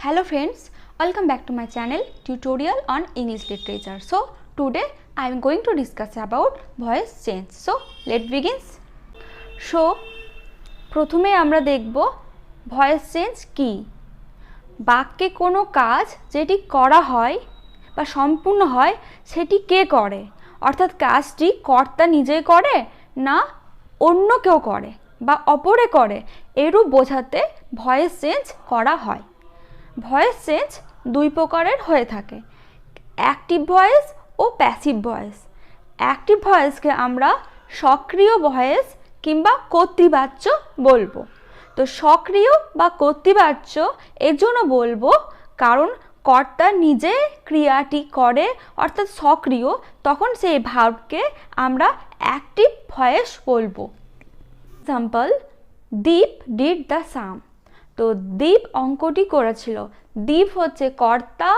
Hello friends, welcome back to my channel tutorial on English literature. So today I am going to discuss about voice change. So let's begin. So প্রথমে আমরা দেখব voice change কি। বাক্যে কোনো কাজ যেটি করা হয় বা সম্পূর্ণ হয় সেটি কে করে, অর্থাৎ কাজটি কর্তা নিজেই করে না অন্য কেউ করে বা অপরে করে, এরূপ বোঝাতে ভয়েস চেঞ্জ করা হয়। ভয়েস চেঞ্জ দুই প্রকারের হয়ে থাকে, অ্যাক্টিভ ভয়েস ও প্যাসিভ ভয়েস। অ্যাক্টিভ ভয়েসকে আমরা সক্রিয় ভয়েস কিংবা কর্তৃবাচ্য বলবো। তো সক্রিয় বা কর্তৃবাচ্য এর জন্য বলবো কারণ কর্তা নিজে ক্রিয়াটি করে অর্থাৎ সক্রিয়, তখন সেই ভার্বকে আমরা অ্যাক্টিভ ভয়েস বলবো। এক্সাম্পল, দীপ ডিড দ্য সাম। তো দীপ অঙ্কটি করেছিল। দীপ হচ্ছে কর্তা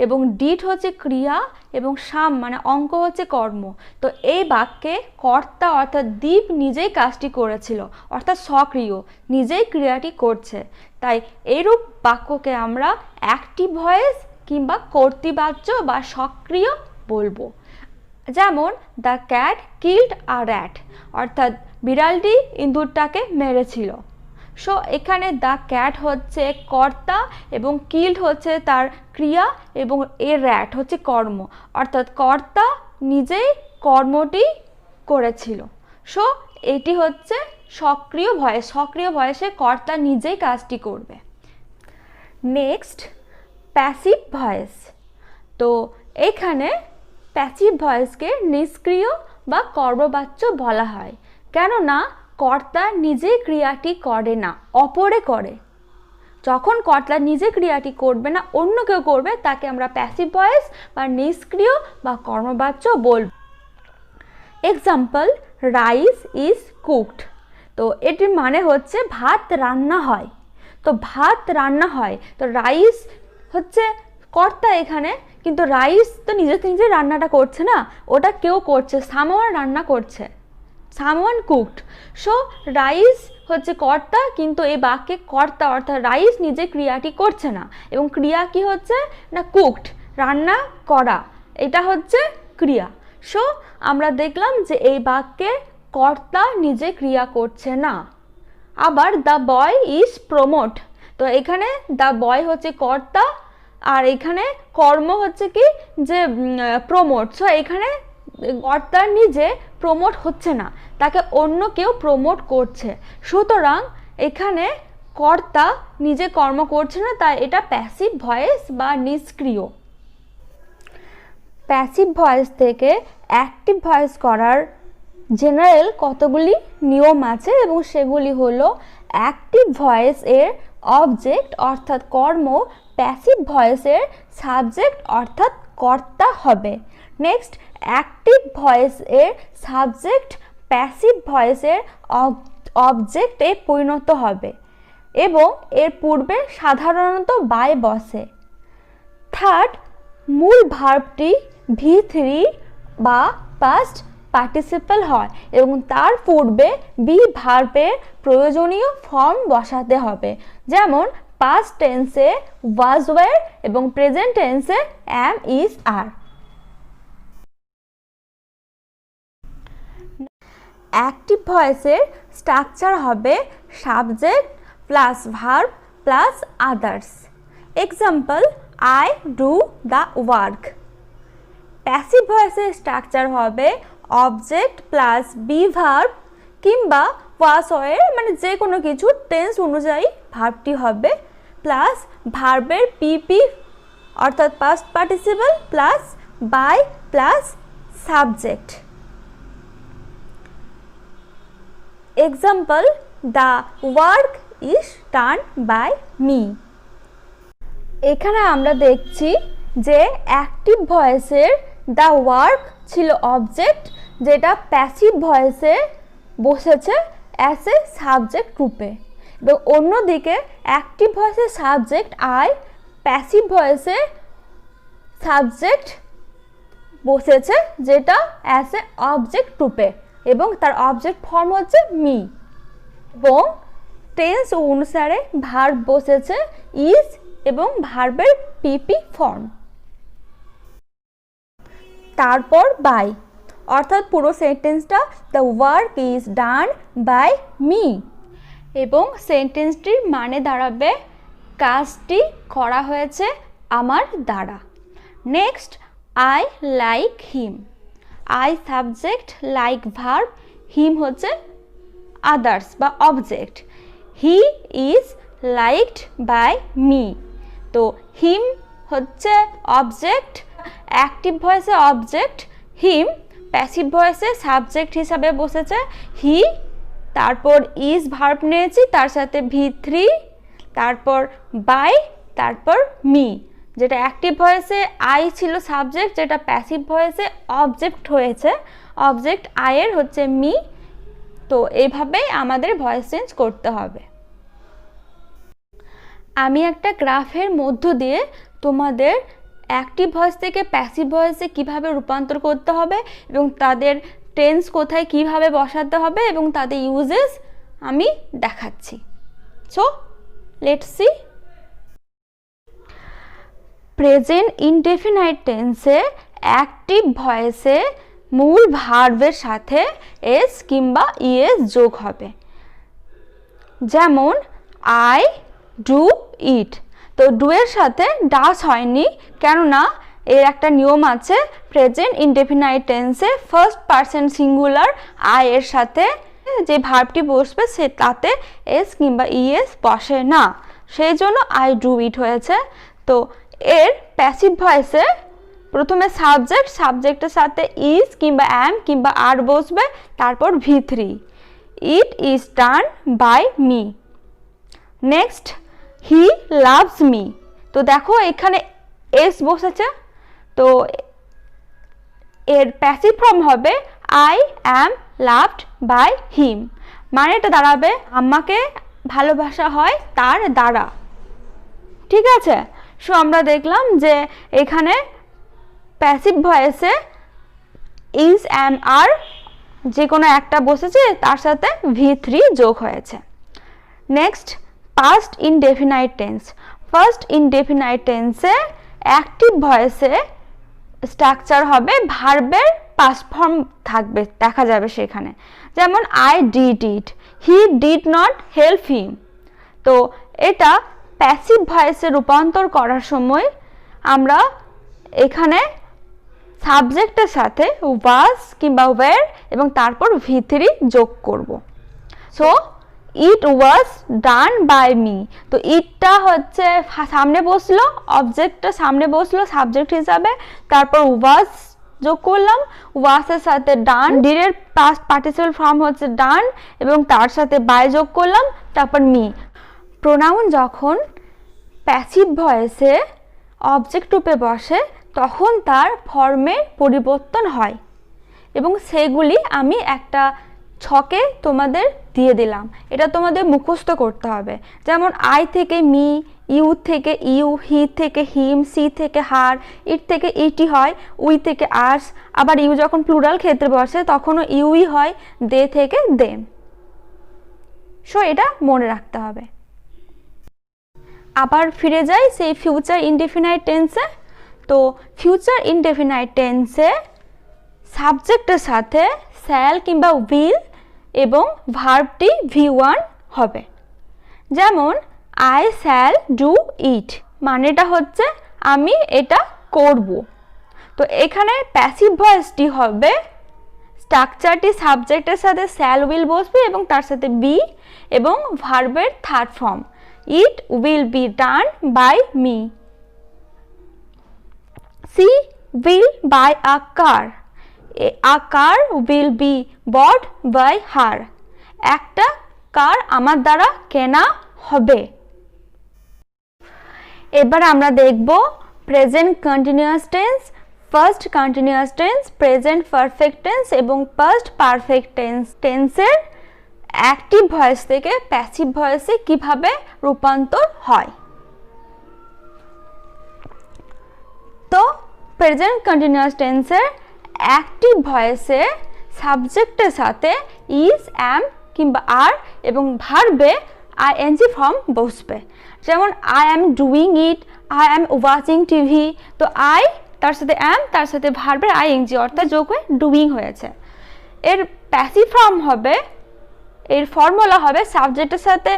এবং ডিড হচ্ছে ক্রিয়া এবং সাম মানে অঙ্ক হচ্ছে কর্ম। তো এই বাক্যে কর্তা অর্থাৎ দীপ নিজেই কাজটি করেছিল অর্থাৎ সক্রিয়, নিজেই ক্রিয়াটি করছে, তাই এইরূপ বাক্যকে আমরা অ্যাক্টিভ ভয়েস কিংবা কর্তৃবাচ্য বা সক্রিয় বলবো। যেমন the cat killed a rat, অর্থাৎ বিড়ালটি ইঁদুরটাকে মেরেছিল। সো এখানে দ্য ক্যাট হচ্ছে কর্তা এবং কিল্ড হচ্ছে তার ক্রিয়া এবং এর র্যাট হচ্ছে কর্ম, অর্থাৎ কর্তা নিজেই কর্মটি করেছিল। সো এটি হচ্ছে সক্রিয় ভয়েস, সক্রিয় ভয়েসে কর্তা নিজেই কাজটি করবে। Next, passive voice. তো এখানে প্যাসিভ ভয়েসকে নিষ্ক্রিয় বা কর্মবাচ্য বলা হয়, কেননা কর্তা নিজে ক্রিয়াটি করে না, অপরে করে। যখন কর্তা নিজে ক্রিয়াটি করবে না অন্য কেউ করবে তাকে আমরা প্যাসিভ ভয়েস বা নিষ্ক্রিয় বা কর্মবাচ্য বলব। Example, rice is cooked. তো এটির মানে হচ্ছে ভাত রান্না হয়। তো ভাত রান্না হয়, তো রাইস হচ্ছে কর্তা এখানে, কিন্তু রাইস তো নিজে নিজে রান্নাটা করছে না, ওটা কেউ করছে, সামওয়ান রান্না করছে, সামওয়ান কুকড। সো রাইস হচ্ছে কর্তা, কিন্তু এই বাক্যে কর্তা অর্থাৎ রাইস নিজে ক্রিয়াটি করছে না, এবং ক্রিয়া কি হচ্ছে না কুকড, রান্না করা, এটা হচ্ছে ক্রিয়া। সো আমরা দেখলাম যে এই বাক্যে কর্তা নিজে ক্রিয়া করছে না। আবার দ্য বয় ইজ প্রমোট। তো এখানে দ্য বয় হচ্ছে কর্তা আর এখানে কর্ম হচ্ছে কি যে প্রমোট। সো এখানে কর্তা নিজে প্রমোট হচ্ছে না, তাকে অন্য কেউ প্রমোট করছে, সুতরাং এখানে কর্তা নিজে কর্ম করছে না, তাই এটা প্যাসিভ ভয়েস বা নিষ্ক্রিয়। প্যাসিভ ভয়েস থেকে অ্যাক্টিভ ভয়েস করার জেনারেল কতগুলি নিয়ম আছে এবং সেগুলি হলো, অ্যাক্টিভ ভয়েস এর অবজেক্ট অর্থাৎ কর্ম প্যাসিভ ভয়েসের সাবজেক্ট অর্থাৎ কর্তা হবে। নেক্সট, অ্যাক্টিভ ভয়েস এর সাবজেক্ট প্যাসিভ ভয়েসের অবজেক্টে পরিণত হবে এবং এর পূর্বে সাধারণত বাই বসে। থার্ড, মূল ভার্বটি V3 বা পাস্ট পার্টিসিপল হয় এবং তার পূর্বে বি ভার্বের প্রয়োজনীয় ফর্ম বসাতে হবে, যেমন পাস্ট টেন্সে ওয়াজ ওয়্যার এবং প্রেজেন্ট টেন্সে অ্যাম ইজ আর। অ্যাক্টিভ ভয়েসের স্ট্রাকচার হবে subject plus verb plus others. Example, I do the work. Passive ভয়েসের স্ট্রাকচার হবে অবজেক্ট প্লাস বি ভার্ব কিংবা ওয়াজ ওয়্যার মানে যে কোনো কিছু টেন্স অনুযায়ী ভার্বটি হবে প্লাস ভার্বের পিপি অর্থাৎ past participle plus by plus subject. Example, the work is done by me. এখানে আমরা দেখছি যে অ্যাক্টিভ ভয়েসের দ্য ওয়ার্ক ছিল অবজেক্ট, যেটা প্যাসিভ ভয়েসে বসেছে অ্যাজ এ সাবজেক্ট রূপে, এবং অন্যদিকে অ্যাক্টিভ ভয়েসের সাবজেক্ট আই, প্যাসিভ ভয়েসে সাবজেক্ট বসেছে যেটা অ্যাজ এ অবজেক্ট রূপে এবং তার অবজেক্ট ফর্ম হচ্ছে মি, এবং টেন্স অনুসারে ভার্ব বসেছে ইজ এবং ভার্বের পিপি ফর্ম। তারপর বাই, অর্থাৎ পুরো সেন্টেন্সটা the work is done by me, এবং সেন্টেন্সটির মানে দাঁড়াবে কাজটি করা হয়েছে আমার দ্বারা। Next, I like him, I subject, like verb, him হচ্ছে আদার্স বা object. He is liked by me, তো হিম হচ্ছে অবজেক্ট, অ্যাক্টিভ ভয়েসে অবজেক্ট হিম, প্যাসিভ ভয়েসে সাবজেক্ট হিসাবে বসেছে হি, তারপর ইজ ভার্ব নিয়েছি, তার সাথে V3, তারপর বাই, তারপর মি। যেটা অ্যাক্টিভ ভয়েসে আই ছিল সাবজেক্ট, যেটা প্যাসিভ ভয়েসে অবজেক্ট হয়েছে, অবজেক্ট আয়ের হচ্ছে মি। তো এইভাবেই আমাদের ভয়েস চেঞ্জ করতে হবে। আমি একটা গ্রাফের মধ্য দিয়ে তোমাদের অ্যাক্টিভ ভয়েস থেকে প্যাসিভ ভয়েসে কিভাবে রূপান্তর করতে হবে এবং তাদের টেন্স কোথায় কিভাবে বসাতে হবে এবং তাদের ইউজেস আমি দেখাচ্ছি। So let's see. Present indefinite টেন্সে অ্যাক্টিভ ভয়েসে মূল ভার্বের সাথে এস কিংবা ইএস যোগ হবে। যেমন আই ডু ইট, তো ডু এর সাথে ডাস হয়নি, কেননা এর একটা নিয়ম আছে, প্রেজেন্ট ইনডেফিনাইট টেন্সে ফার্স্ট পারসন সিঙ্গুলার আই এর সাথে যে ভার্বটি বসবে সে তাতে এস কিংবা ইএস বসে না, সেই জন্য আই ডু ইট হয়েছে। তো এর প্যাসিভ ভয়েসে প্রথমে সাবজেক্ট, সাবজেক্টের সাথে ইজ কিংবা অ্যাম কিংবা আর বসবে, তারপর V3, it is done by me. Next, he loves me, তো দেখো এখানে এস বসেছে, তো এর প্যাসিভ ফর্ম হবে I am loved by him, মানেটা দাঁড়াবে আমাকে ভালোবাসা হয় তার দ্বারা। ঠিক আছে, সো আমরা দেখলাম যে এখানে প্যাসিভ ভয়েসে ইজ অ্যাম আর যে কোনো একটা বসেছে, তার সাথে V3 যোগ হয়েছে। Next, past indefinite tense. First indefinite টেন্সে অ্যাক্টিভ ভয়েসে স্ট্রাকচার হবে ভার্বের পাস্ট ফর্ম থাকবে, দেখা যাবে সেখানে। যেমন I did it, he did not help him. তো এটা প্যাসিভ ভয়েসে রূপান্তর করার সময় আমরা এখানে সাবজেক্টের সাথে ওয়াজ কিংবা ওয়্যার এবং তারপর V3 যোগ করব। So it was done by me, তো ইটটা হচ্ছে সামনে বসলো, অবজেক্টটা সামনে বসলো সাবজেক্ট হিসাবে, তারপর ওয়াজ যোগ করলাম, ওয়াজের সাথে ডান, ডিডের পাস্ট পার্টিসিপল ফর্ম হচ্ছে ডান এবং তার সাথে বাই যোগ করলাম, তারপর মি। প্রোনাউন যখন প্যাসিভ ভয়েসে অবজেক্ট রূপে বসে তখন তার ফর্মের পরিবর্তন হয় এবং সেগুলি আমি একটা ছকে তোমাদের দিয়ে দিলাম, এটা তোমাদের মুখস্থ করতে হবে। যেমন আই থেকে মি, ইউ থেকে ইউ, হি থেকে হিম, সি থেকে হার, ইট থেকে ইটি হয়, উই থেকে আর্স, আবার ইউ যখন প্লুরাল ক্ষেত্রে বসে তখনও ইউই হয়, দে থেকে দেম। সো এটা মনে রাখতে হবে। আবার ফিরে যাই সেই ফিউচার ইনডেফিনাইট টেন্সে। তো ফিউচার ইনডেফিনাইট টেন্সে সাবজেক্টের সাথে শ্যাল কিংবা উইল এবং ভার্বটি V1 হবে। যেমন আই শ্যাল ডু ইট, মানেটা হচ্ছে আমি এটা করব। তো এখানে প্যাসিভ ভয়েসটি হবে স্ট্রাকচারটি সাবজেক্টের সাথে শ্যাল উইল বসবে এবং তার সাথে বি এবং ভার্বের third form it will be done by me. She will buy a car, a car will be bought by her, একটা কার আমার দ্বারা কেনা হবে। এবার আমরা দেখব present continuous tense, first continuous tense, present perfect tense এবং পাস্ট পারফেক্ট টেন্সের অ্যাক্টিভ ভয়েস থেকে প্যাসিভ ভয়েসে কিভাবে রূপান্তর হয়। তো প্রেজেন্ট কন্টিনিউয়াস টেন্সের অ্যাক্টিভ ভয়েসে সাবজেক্টের সাথে ইজ, অ্যাম কিংবা আর এবং ভার্বে আইএনজি ফর্ম বসবে। যেমন I am doing it, I am watching TV. তো আই তার সাথে অ্যাম, তার সাথে ভার্বের আইএনজি অর্থাৎ যোগ হয়ে ডুইং হয়েছে। এর প্যাসিভ ফর্ম হবে, এর ফর্মুলা হবে সাবজেক্টের সাথে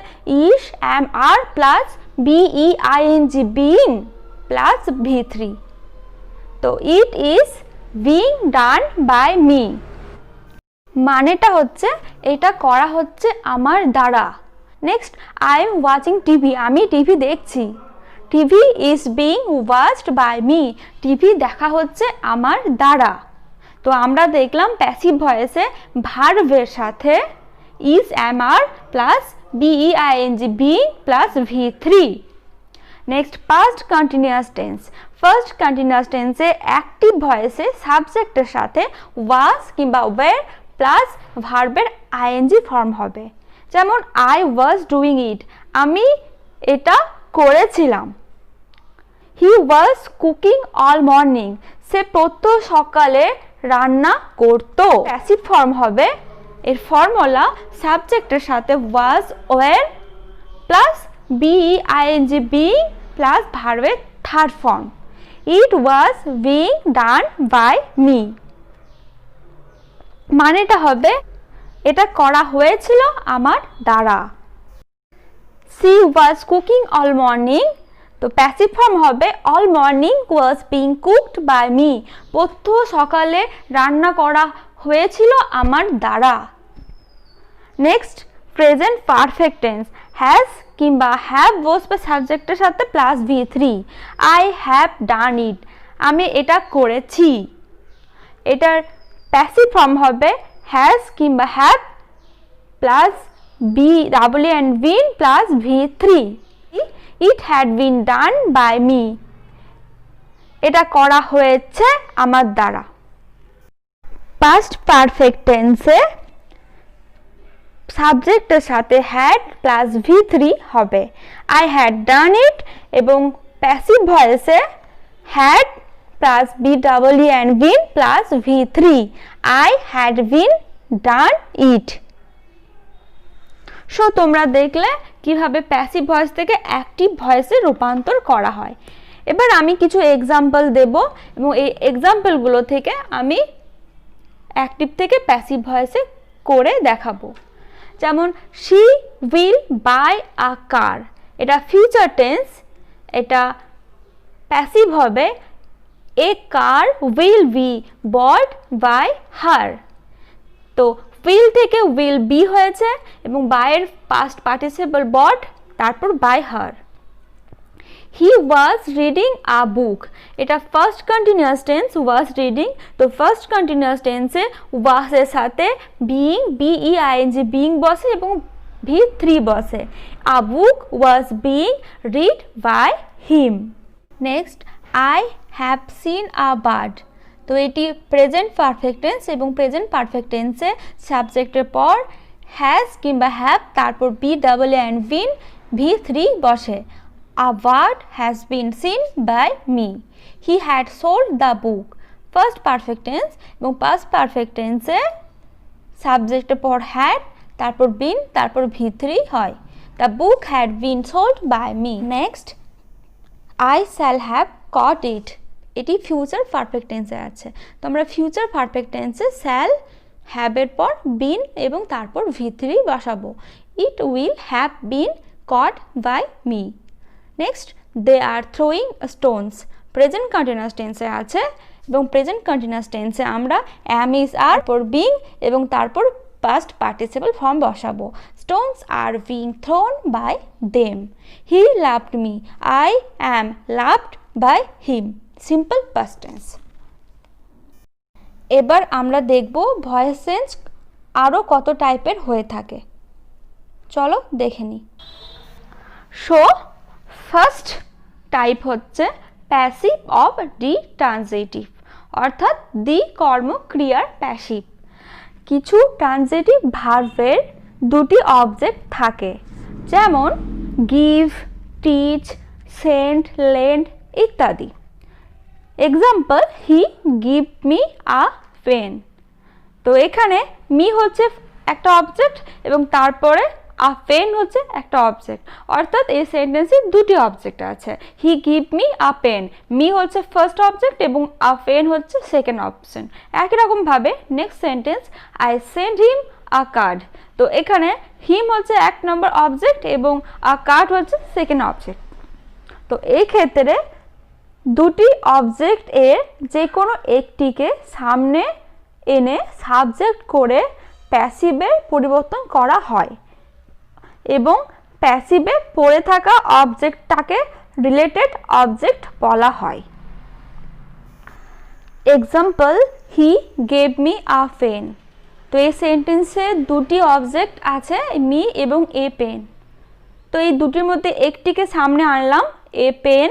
is, am, R plus B E I N G being plus V3। তো it is being done by me, মানেটা হচ্ছে এটা করা হচ্ছে আমার দ্বারা। Next I am watching TV, আমি টিভি দেখছি। TV is being watched by me, TV দেখা হচ্ছে আমার দ্বারা। তো আমরা দেখলাম প্যাসিভ ভয়েসে ভার্বের সাথে is, am, R plus B E I N G being plus V3। Next first continuous tense. First continuous টেন্সে অ্যাক্টিভ ভয়েসে সাবজেক্টের সাথে ওয়াজ কিংবা ওয়্যার প্লাস ভার্বের আইএনজি ফর্ম হবে। যেমন আই ওয়াজ ডুইং ইট, আমি এটা করেছিলাম। He was cooking all morning, সে প্রত্যহ সকালে রান্না করত। প্যাসিভ ফর্ম হবে, এর ফর্মুলা সাবজেক্টের সাথে was, were plus B E I N G being plus ভার্বের third form. It was being done by me, মানেটা হবে এটা করা হয়েছিল আমার দ্বারা। She was cooking all morning, তো প্যাসিভ ফর্ম হবে all morning was being cooked by me, প্রত্যহ সকালে রান্না করা হয়েছিল আমার দ্বারা। Next present perfect tense. Has কিংবা হ্যাভ বসবে সাবজেক্টের সাথে plus V3। I have done it, আমি এটা করেছি। এটার প্যাসিভ ফর্ম হবে হ্যাজ কিংবা have plus been plus V3। It had been done by me, এটা করা হয়েছে আমার দ্বারা। পাস্ট পারফেক্ট টেন্সে সাবজেক্টের সাথে হ্যাড প্লাস V3 হবে। আই হ্যাড ডান ইট, এবং প্যাসিভ ভয়েসে had plus been plus V3। I had been done it. So তোমরা দেখলে কিভাবে প্যাসিভ ভয়েস থেকে অ্যাক্টিভ ভয়েসে রূপান্তর করা হয়। এবার আমি কিছু এক্সাম্পল দেব এবং এই এক্সাম্পলগুলো থেকে আমি অ্যাক্টিভ থেকে প্যাসিভ ভয়েসে করে দেখাবো। যেমন she will buy a car, এটা ফিউচার টেন্স, এটা প্যাসিভ হবে a car will be bought by her. তো উইল থেকে উইল বি হয়েছে এবং বাইয়ের পাস্ট পার্টিসিপল বট, তারপর by her. He was reading a বুক, এটা first continuous tense was reading. তো ফার্স্ট কন্টিনিউয়াস টেন্সে ওয়াজের সাথে বিইং বিইআইএনজি বিইং বসে এবং V3 বসে। A book was being read by him. Next I have seen a bird, তো এটি প্রেজেন্ট পারফেক্ট টেন্স এবং প্রেজেন্ট পারফেক্ট টেন্সে সাবজেক্টের পর হ্যাজ কিংবা হ্যাভ, তারপর been V3 বসে। A bird has been seen by me. He had sold the book. First perfect tense এবং past perfect tense এ সাবজেক্টের পর had, তারপর been, তারপর V3 হয়। The book had been sold by me. Next, I shall have caught it. এটি future perfect টেন্সে আছে। তো আমরা ফিউচার পারফেক্ট টেন্সে shall, have এর পর been এবং তারপর V3 বসাবো। It will have been caught by me. Next they are throwing stones, present continuous টেন্সে আছে এবং প্রেজেন্ট কন্টিনিউয়াস টেন্সে আমরা অ্যাম, ইজ, আর পর বিং এবং তারপর পাস্ট পার্টিসিপল ফর্ম বসাবো। Stones are being thrown by them. He loved me, I am loved by him. Simple past tense. এবার আমরা দেখব ভয়েস চেঞ্জ আরও কত টাইপের হয়ে থাকে, চলো দেখে নিই। সো ফার্স্ট টাইপ হচ্ছে প্যাসিভ অফ ডি ট্রানজিটিভ, অর্থাৎ দি কর্মক্রিয়ার প্যাসিভ। কিছু ট্রানজিটিভ ভার্বের দুটি অবজেক্ট থাকে, যেমন গিভ, টিচ, সেন্ড, লেন্ড ইত্যাদি। Example he give me a pen. তো এখানে মি হচ্ছে একটা অবজেক্ট এবং তারপরে আ পেন হচ্ছে একটা অবজেক্ট, অর্থাৎ এই সেন্টেন্সে দুটি অবজেক্ট আছে। He give me a pen, me হচ্ছে ফার্স্ট অবজেক্ট এবং আ পেন হচ্ছে সেকেন্ড অপশন। একই রকমভাবে next sentence, I send him a card. তো এখানে হিম হচ্ছে 1 নম্বর অবজেক্ট এবং আ কার্ড হচ্ছে সেকেন্ড অবজেক্ট। তো এই ক্ষেত্রে দুটি অবজেক্ট এর যে কোনো একটিকে সামনে এনে সাবজেক্ট করে প্যাসিভে পরিবর্তন করা হয় এবং প্যাসিভে পড়ে থাকা অবজেক্টটাকে রিলেটেড অবজেক্ট বলা হয়। Example, he gave me a pen. তো এই সেন্টেন্সে দুটি অবজেক্ট আছে, মি এবং এ পেন। তো এই দুটির মধ্যে একটিকে সামনে আনলাম, এ পেন,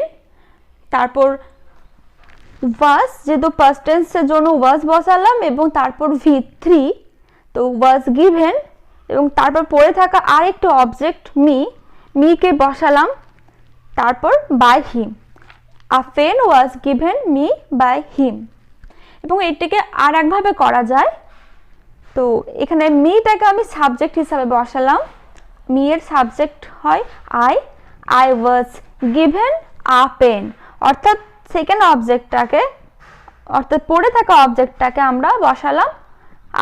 তারপর ওয়াজ, যেহেতু পাস্ট টেন্সের জন্য ওয়াজ বসালাম এবং তারপর V3, তো ওয়াজ গিভেন এবং তারপর পড়ে থাকা আরেকটি অবজেক্ট মিকে বসালাম, তারপর by him, a pen was given me by him. এবং এটিকে আর একভাবে করা যায়। তো এখানে মিটাকে আমি সাবজেক্ট হিসাবে বসালাম, মি এর সাবজেক্ট হয় I was given a pen, অর্থাৎ সেকেন্ড অবজেক্টটাকে, অর্থাৎ পড়ে থাকা অবজেক্টটাকে আমরা বসালাম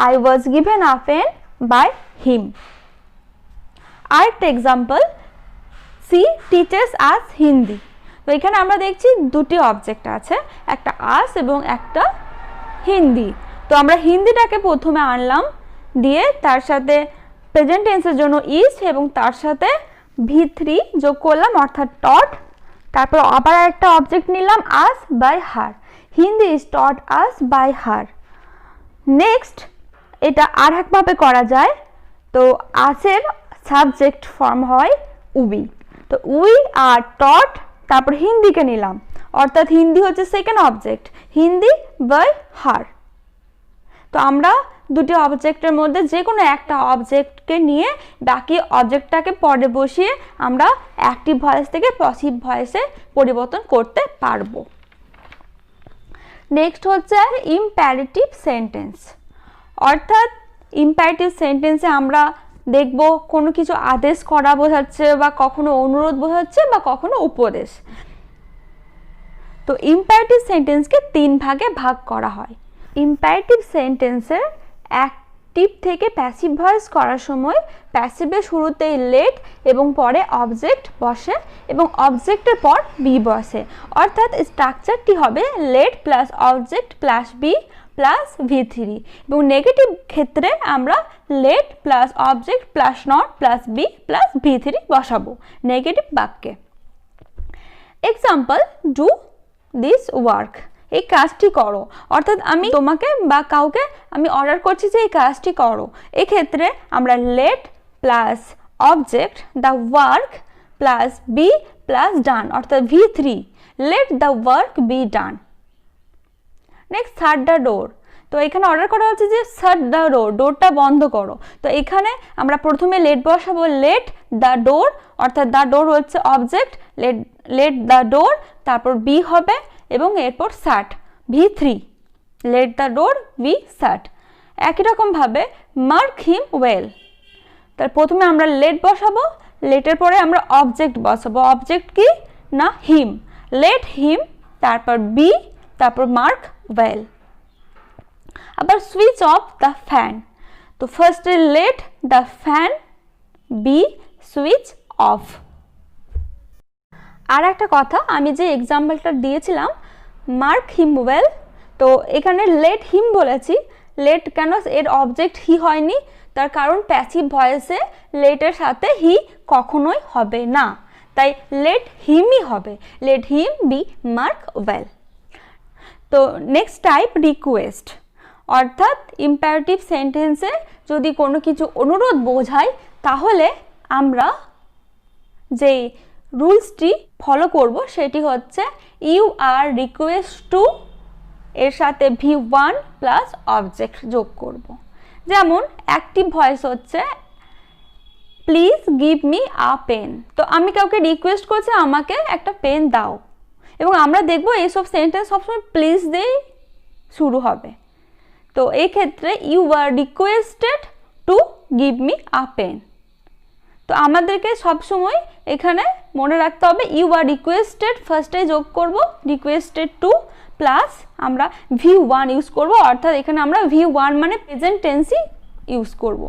I was given a pen by him. আরেকটা example, she teaches us Hindi. তো এখানে আমরা দেখছি দুটি অবজেক্ট আছে, একটা আস এবং একটা হিন্দি। তো আমরা হিন্দিটাকে প্রথমে আনলাম, দিয়ে তার সাথে প্রেজেন্ট টেন্সের জন্য ইজ এবং তার সাথে V3 যোগ করলাম, অর্থাৎ টট। তারপর আবার একটা অবজেক্ট নিলাম us by her, Hindi is taught us by her. Next এটা আর একভাবে করা যায়। তো আসের সাবজেক্ট ফর্ম হয় উই, তো উই আর টট, তারপর হিন্দিকে নিলাম, অর্থাৎ হিন্দি হচ্ছে second object, Hindi by her. তো আমরা দুটি অবজেক্টের মধ্যে যে কোনো একটা অবজেক্টকে নিয়ে বাকি অবজেক্টটাকে পরে বসিয়ে আমরা অ্যাক্টিভ ভয়েস থেকে প্যাসিভ ভয়েসে পরিবর্তন করতে পারবো। নেক্সট হচ্ছে ইম্প্যারেটিভ সেন্টেন্স, অর্থাৎ ইম্প্যারেটিভ সেন্টেন্সে আমরা দেখব কোনো কিছু আদেশ করা বোঝাচ্ছে বা কখনো অনুরোধ বোঝাচ্ছে বা কখনো উপদেশ। তো ইম্প্যারেটিভ সেন্টেন্সকে 3 ভাগে ভাগ করা হয়। ইম্প্যারেটিভ সেন্টেন্সের অ্যাক্টিভ থেকে প্যাসিভ ভয়েস করার সময় প্যাসিভের শুরুতেই লেট এবং পরে অবজেক্ট বসে এবং অবজেক্টের পর বি বসে, অর্থাৎ স্ট্রাকচারটি হবে let plus object plus be plus V3। এবং নেগেটিভ ক্ষেত্রে আমরা let plus object plus not plus be plus V3 বসাবো নেগেটিভ বাক্যে। এক্সাম্পল, ডু দিস ওয়ার্ক, এই কাজটি করো, অর্থাৎ আমি তোমাকে বা কাউকে আমি অর্ডার করছি যে এই কাজটি করো। এক্ষেত্রে আমরা let plus object the work plus be plus done, অর্থাৎ V3, let the work be done. Next, shut the door. তো এখানে অর্ডার করা হচ্ছে যে শাট দ্য ডোর, ডোরটা বন্ধ করো। তো এখানে আমরা প্রথমে লেট বসাবো, লেট দ্য ডোর, অর্থাৎ দ্য ডোর হচ্ছে অবজেক্ট, লেট দ্য ডোর, তারপর বি হবে এবং এরপর শাট, V3, let the door be শাট। একই রকমভাবে মার্ক হিম ওয়েল, তার প্রথমে আমরা লেট বসাবো, লেটের পরে আমরা অবজেক্ট বসাবো, অবজেক্ট কি না হিম, লেট হিম, তারপর বি, তারপর মার্ক ওয়েল। আবার সুইচ অফ দ্য ফ্যান, তো ফার্স্টে let the fan be switch off. আর একটা কথা, আমি যে এক্সাম্পলটা দিয়েছিলাম মার্ক হিম ওয়েল, তো এখানে লেট হিম বলেছি, লেট কেন, এর অবজেক্ট হি হয়নি, তার কারণ প্যাসিভ ভয়েসে লেটের সাথে হি কখনোই হবে না, তাই লেট হিমই হবে, let him be mark well. তো নেক্সট টাইপ, রিকোয়েস্ট, অর্থাৎ ইম্পারেটিভ সেন্টেন্সে যদি কোনো কিছু অনুরোধ বোঝায় তাহলে আমরা যে রুলসটি ফলো করব সেটি হচ্ছে ইউ আর রিকোয়েস্ট টু, এর সাথে V1 প্লাস অবজেক্ট যোগ করব। যেমন অ্যাক্টিভ ভয়েস হচ্ছে please give me a pen, তো আমি কাউকে রিকোয়েস্ট করছি আমাকে একটা পেন দাও, এবং আমরা দেখব এইসব সেন্টেন্স সবসময় প্লিজ দিয়েই শুরু হবে। তো এই ক্ষেত্রে you are requested to give me a pen. তো আমাদেরকে সবসময় এখানে মনে রাখতে হবে ইউ আর রিকোয়েস্টেড, ফার্স্টে যোগ করব রিকোয়েস্টেড টু প্লাস আমরা V1 ইউজ করব, অর্থাৎ এখানে আমরা V1 মানে প্রেজেন্ট টেন্সই ইউজ করব।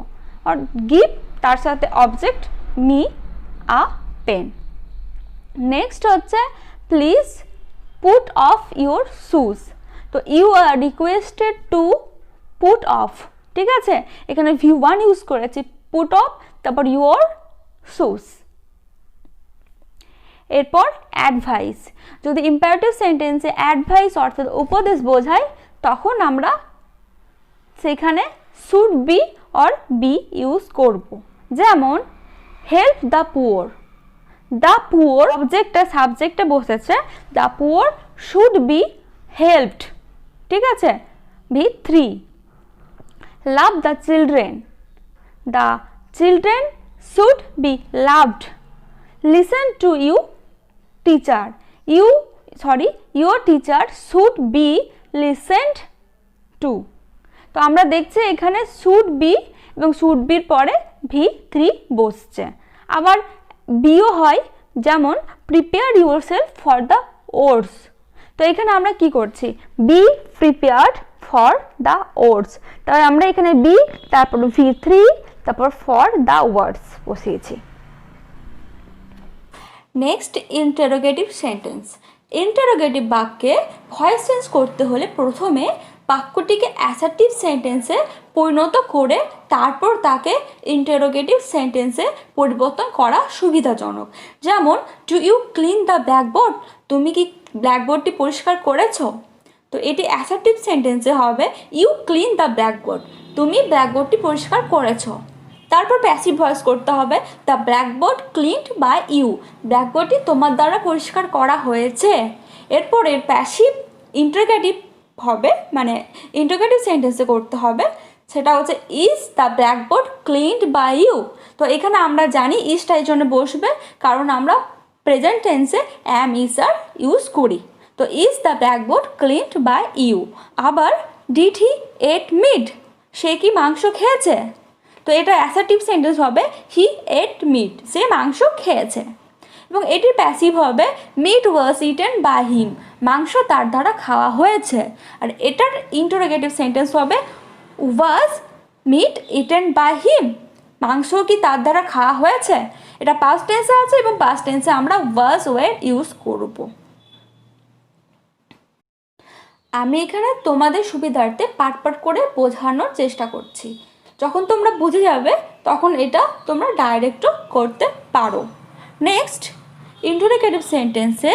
আর গিভ তার সাথে object me a pen. Next হচ্ছে please put off your shoes. তো you are requested to put off, ঠিক আছে, এখানে V1 ইউজ করেছি, পুট অফ, তারপর ইউর শুজ। এরপর অ্যাডভাইস, যদি ইম্পারেটিভ সেন্টেন্সে অ্যাডভাইস অর্থাৎ উপদেশ বোঝায় তখন আমরা সেখানে should be or be use করব। যেমন help the poor, the poor অবজেক্টটা সাবজেক্টে বসেছে, the poor should be helped, ঠিক আছে, V3। Love the children, the children should be loved. Listen to you teacher, your teacher should be listened to. তো আমরা দেখছি এখানে শুড বি এবং শুড বির পরে V3 বসছে। আবার বিও হয়, যেমন prepare your self for the words. তো এখানে আমরা কি করছি, be prepared for the words, তাহলে আমরা এখানে বি তারপর V3 তারপর ফর দ্য ওয়ার্ডস বসিয়েছি। Next interrogative sentence. ইন্টারোগেটিভ বাক্যে ভয়েস চেঞ্জ করতে হলে প্রথমে বাক্যটিকে অ্যাসার্টিভ সেন্টেন্সে পরিণত করে তারপর তাকে ইন্টারোগেটিভ সেন্টেন্সে পরিবর্তন করা সুবিধাজনক। যেমন do you clean the blackboard, তুমি কি ব্ল্যাকবোর্ডটি পরিষ্কার করেছো? তো এটি অ্যাসার্টিভ সেন্টেন্সে হবে ইউ ক্লিন দ্য ব্ল্যাকবোর্ড, তুমি ব্ল্যাকবোর্ডটি পরিষ্কার করেছো। তারপর প্যাসিভ ভয়েস করতে হবে the blackboard cleaned by you, ব্ল্যাকবোর্ডটি তোমার দ্বারা পরিষ্কার করা হয়েছে। এরপর এর প্যাসিভ ইন্টারোগেটিভ হবে, মানে ইন্টারোগেটিভ সেন্টেন্সে করতে হবে, সেটা হচ্ছে is the blackboard cleaned by you. তো এখানে আমরা জানি ইজটা এই জন্য বসবে কারণ আমরা প্রেজেন্ট টেন্সে অ্যাম ইজ আর ইউজ করি। তো is the blackboard cleaned by you. আবার ডিড হি এট মিট, সে কি মাংস খেয়েছে? তো এটা অ্যাসার্টিভ সেন্টেন্স হবে হি এট মিট, সে মাংস খেয়েছে। এবং এটির প্যাসিভ হবে meat was eaten by him, মাংস তার দ্বারা খাওয়া হয়েছে। আর এটার ইন্টারোগেটিভ সেন্টেন্স হবে ওয়াজ মিট ইটেন বাই হিম, মাংস কি তার দ্বারা খাওয়া হয়েছে? এটা পাস্ট টেন্সে আছে এবং পাস্ট টেন্সে আমরা ওয়াজ ওয়ার ইউজ করব। আমি এখানে তোমাদের সুবিধার্থে পার্ট পার্ট করে বোঝানোর চেষ্টা করছি, যখন তোমরা বুঝে যাবে তখন এটা তোমরা ডাইরেক্টও করতে পারো। নেক্সট ইন্টারোগেটিভ সেন্টেন্সে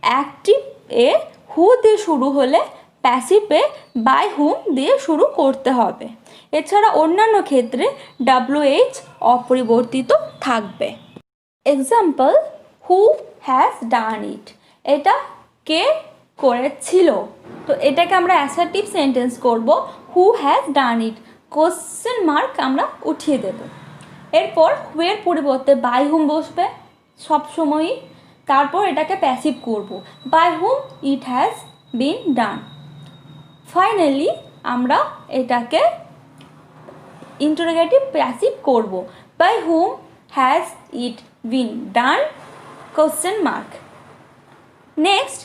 অ্যাক্টিভ এ হু দিয়ে শুরু হলে প্যাসিভে বাই হুম দিয়ে শুরু করতে হবে। এছাড়া অন্যান্য ক্ষেত্রে WH অপরিবর্তিত থাকবে। এক্সাম্পল হু হ্যাজ ডান ইট, এটা কে করেছিল? তো এটাকে আমরা অ্যাসার্টিভ সেন্টেন্স করব who has done it, question mark আমরা উঠিয়ে দেব। এরপর হুয়ের পরিবর্তে বাই হুম বসবে সবসময়ই, তারপর এটাকে প্যাসিভ করব by whom it has been done. Finally আমরা এটাকে ইন্টারোগেটিভ প্যাসিভ করব by whom has it been done question mark. Next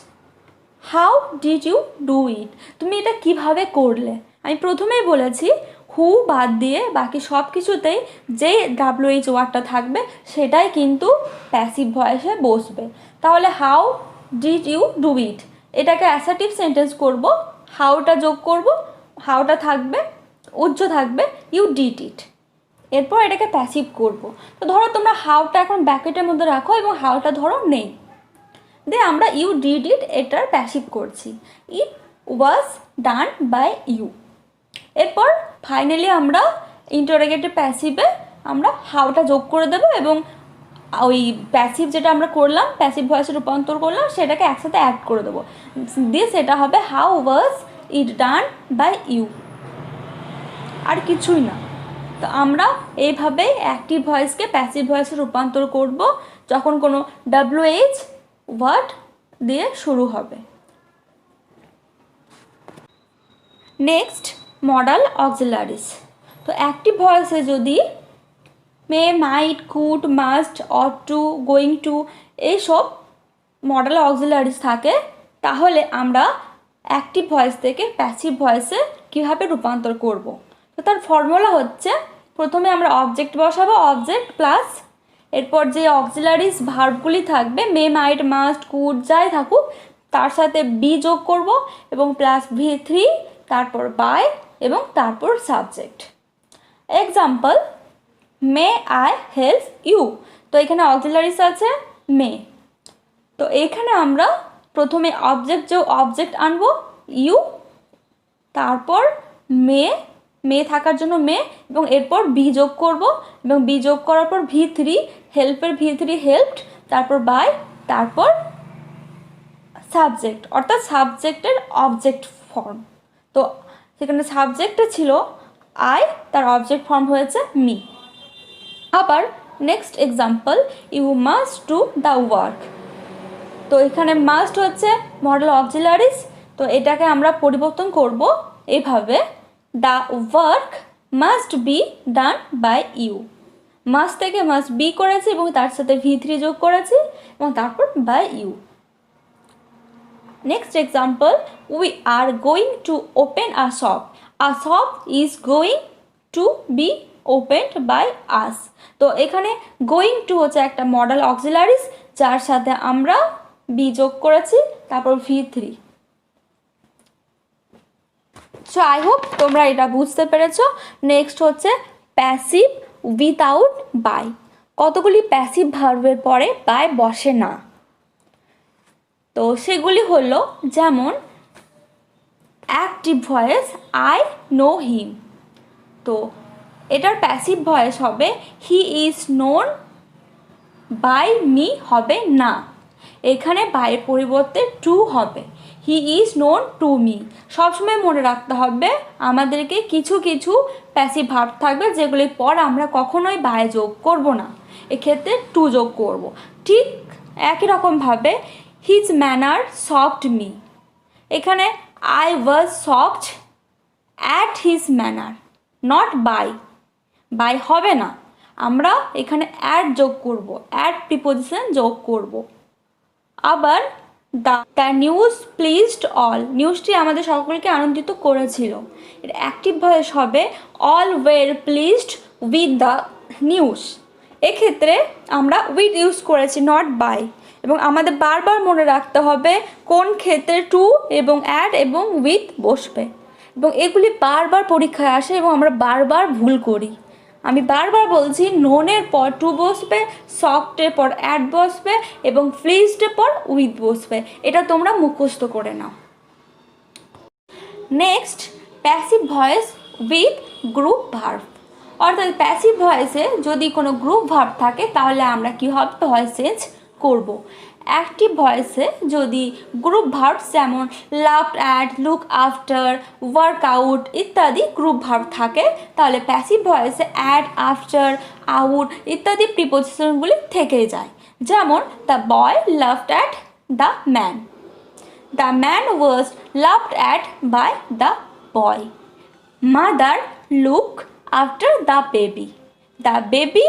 how did you do it, তুমি এটা কিভাবে করলে? আমি প্রথমেই বলেছি হু বাদ দিয়ে বাকি সব কিছুতেই যে WH ওয়ার্ডটা থাকবে সেটাই কিন্তু প্যাসিভ ভয়েসে বসবে। তাহলে how did you do it, এটাকে অ্যাসার্টিভ সেন্টেন্স করব, হাউটা যোগ করব, হাউটা থাকবে উজ্জ্ব থাকবে ইউ ডিড ইট। এরপর এটাকে প্যাসিভ করব। তো ধরো তোমরা হাউটা এখন ব্র্যাকেটের মধ্যে রাখো এবং হাউটা ধরো নেই, দিয়ে আমরা ইউ ডিড ইট এটার প্যাসিভ করছি, ইট ওয়াজ ডান বাই ইউ। এরপর ফাইনালি আমরা ইন্টারোগেটিভ প্যাসিভে আমরা হাউটা যোগ করে দেবো এবং ওই প্যাসিভ যেটা আমরা করলাম প্যাসিভ ভয়েসে রূপান্তর করলাম সেটাকে একসাথে অ্যাড করে দেবো, দিয়ে সেটা হবে how was it done by you, আর কিছুই না। তো আমরা এইভাবে অ্যাক্টিভ ভয়েসকে প্যাসিভ ভয়েসে রূপান্তর করব যখন কোনো WH ওয়ার্ড দিয়ে শুরু হবে। Next modal auxiliaries. তো অ্যাক্টিভ ভয়েসে যদি may, might, could, must, ought to, going to এইসব মডেল অক্সিলারিজ থাকে, তাহলে আমরা অ্যাক্টিভ ভয়েস থেকে প্যাসিভ ভয়েসে কীভাবে রূপান্তর করব। তো তার ফর্মুলা হচ্ছে, প্রথমে আমরা অবজেক্ট বসাবো, অবজেক্ট প্লাস এরপর যে অক্সিলারিজ ভার্বগুলি থাকবে মে, মাইট, মাস্ট, কুড যাই থাকুক তার সাথে বি যোগ করব এবং প্লাস V3, তারপর বাই এবং তারপর subject. Example, may I help you, তো এখানে অক্সিলারিজ আছে মে, তো এইখানে আমরা প্রথমে অবজেক্ট আনবো ইউ, তারপর মে থাকার জন্য মে এবং এরপর বি যোগ করব এবং বি যোগ করার পর V3, হেল্পের V3 হেল্পড, তারপর বাই, তারপর সাবজেক্ট, অর্থাৎ সাবজেক্টের অবজেক্ট ফর্ম। তো সেখানে সাবজেক্টে ছিল আই, তার অবজেক্ট ফর্ম হয়েছে মি। আবার next example, you must do the work, তো এখানে মাস্ট হচ্ছে মডেল অক্সিলারিজ, তো এটাকে আমরা পরিবর্তন করব এইভাবে, the work must be done by you, must থেকে মাস্ট বি করেছি এবং তার সাথে V3 যোগ করেছি এবং তারপর by you. Next example, we are going to open a shop, a shop is going to be opened by us, তো এখানে গোয়িং টু হচ্ছে একটা মডেল অক্সিলারিজ যার সাথে আমরা বি যোগ করেছি, তারপর V3। সো আই হোপ তোমরা এটা বুঝতে পেরেছো। নেক্সট হচ্ছে প্যাসিভ উইদাউট বাই, কতগুলি প্যাসিভ ভার্বের পরে বাই বসে না, তো সেগুলি হলো যেমন active voice I know him, তো এটার প্যাসিভ ভয়েস হবে he is known by me হবে না, এখানে বাইয়ের পরিবর্তে টু হবে, he is known to me. সবসময় মনে রাখতে হবে আমাদেরকে কিছু কিছু প্যাসিভ ভার্ব থাকবে যেগুলির পর আমরা কখনোই বাই যোগ করব না, এক্ষেত্রে টু যোগ করব। ঠিক একই রকমভাবে হিজ ম্যানার শকড মি, এখানে I was shocked at his manner, not by হবে না, আমরা এখানে অ্যাড যোগ করব, অ্যাড প্রিপোজিশন যোগ করব। আবার দ্য নিউজ প্লিজড অল, নিউজটি আমাদের সকলকে আনন্দিত করেছিল, এর অ্যাক্টিভ ভয়েস হবে all were pleased with the news, এক্ষেত্রে আমরা উইথ ইউজ করেছি নট বাই, এবং আমাদের বারবার মনে রাখতে হবে কোন ক্ষেত্রে টু এবং অ্যাড এবং উইথ বসবে, এবং এগুলি বারবার পরীক্ষায় আসে এবং আমরা বারবার ভুল করি। আমি বারবার বলছি, নোনের পর টু বসবে, সফটের পর অ্যাড বসবে এবং প্লিজডের পর উইথ বসবে, এটা তোমরা মুখস্থ করে নাও। Next passive voice with group verb, অর্থাৎ প্যাসিভ ভয়েসে যদি কোনো গ্রুপ ভার্ব থাকে তাহলে আমরা কীভাবে ভয়েস চেঞ্জ করব। অ্যাক্টিভ ভয়েসে যদি গ্রুপ ভার্ব যেমন laughed at, look after, work out ইত্যাদি গ্রুপ ভার্ব থাকে, তাহলে প্যাসিভ ভয়েসে অ্যাট, আফটার, আউট ইত্যাদি প্রিপোজিশনগুলি থেকেই যায়। যেমন the boy laughed at the man, the man was laughed at by the boy, mother look after the baby, the baby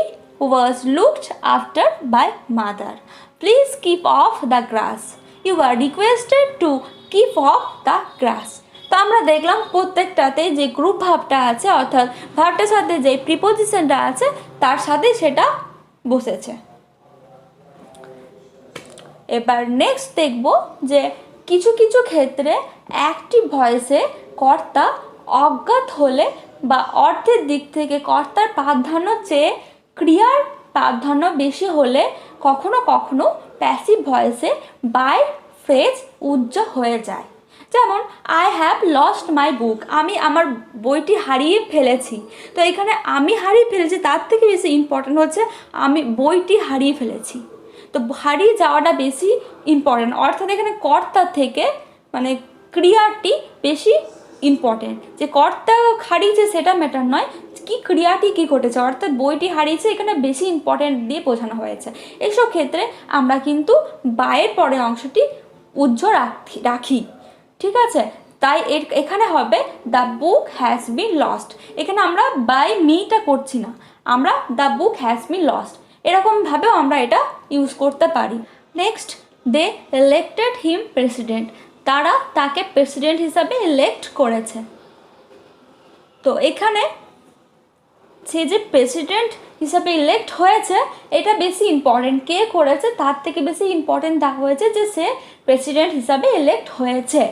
was looked after by mother. Please keep off the grass. You are requested to keep off the grass. তো আমরা দেখলাম প্রত্যেকটাতে যে group ভাবটা আছে, অর্থাৎ ভাবটার সাথে যে প্রিপোজিশনটা আছে তার সাথে সেটা বসেছে। এবার নেক্সট দেখব যে কিছু কিছু ক্ষেত্রে অ্যাক্টিভ ভয়েসে কর্তা অজ্ঞাত হলে বা অর্থের দিক থেকে কর্তার প্রাধান্য চেয়ে ক্রিয়ার প্রাধান্য বেশি হলে কখনো কখনো প্যাসিভ ভয়েসে বাই ফ্রেজ উজ্জ হয়ে যায়। যেমন আই হ্যাভ লস্ট মাই বুক, আমি আমার বইটি হারিয়ে ফেলেছি, তো এখানে আমি হারিয়ে ফেলেছি তার থেকে বেশি ইম্পর্ট্যান্ট হচ্ছে আমি বইটি হারিয়ে ফেলেছি, তো হারিয়ে যাওয়াটা বেশি ইম্পর্ট্যান্ট, অর্থাৎ এখানে কর্তার থেকে মানে ক্রিয়াটি বেশি ইম্পর্টেন্ট, যে কর্তা হারিয়েছে সেটা ম্যাটার নয়, কি ক্রিয়াটি কী ঘটেছে, অর্থাৎ বইটি হারিয়েছে এখানে বেশি ইম্পর্টেন্ট দিয়ে বোঝানো হয়েছে। এইসব ক্ষেত্রে আমরা কিন্তু বাইয়ের পরে অংশটি উজ্জ্ব রাখি, ঠিক আছে। তাই এখানে হবে the book has been lost, এখানে আমরা বাই মিটা করছি না, আমরা the book has been lost এরকমভাবেও আমরা এটা ইউজ করতে পারি। Next, they elected him president, তারা তাকে প্রেসিডেন্ট হিসাবে ইলেক্ট করেছে। তো এখানে সে যে প্রেসিডেন্ট হিসাবে ইলেক্ট হয়েছে এটা বেশি ইম্পর্টেন্ট, কে করেছে তার থেকে বেশি ইম্পর্টেন্ট দেওয়া হয়েছে যে সে প্রেসিডেন্ট হিসাবে ইলেক্ট হয়েছে।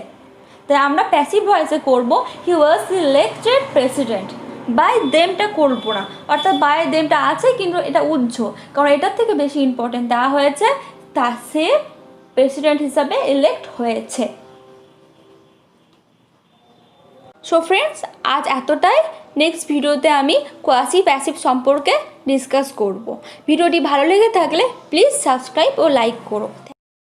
তাই আমরা প্যাসিভ ভয়েসে করব হি ওয়াজ ইলেক্টেড প্রেসিডেন্ট, বাই দেমটা করব না, অর্থাৎ বাই দেমটা আছে কিন্তু এটা উজ্জ, কারণ এটার থেকে বেশি ইম্পর্টেন্ট দেওয়া হয়েছে তা সে প্রেসিডেন্ট হিসাবে ইলেক্ট হয়েছে। সো ফ্রেন্ডস, আজ এতটাই। নেক্সট ভিডিওতে আমি কোয়াসি প্যাসিভ সম্পর্কে ডিসকাস করব। ভিডিওটি ভালো লেগে থাকলে প্লিজ সাবস্ক্রাইব ও লাইক করো।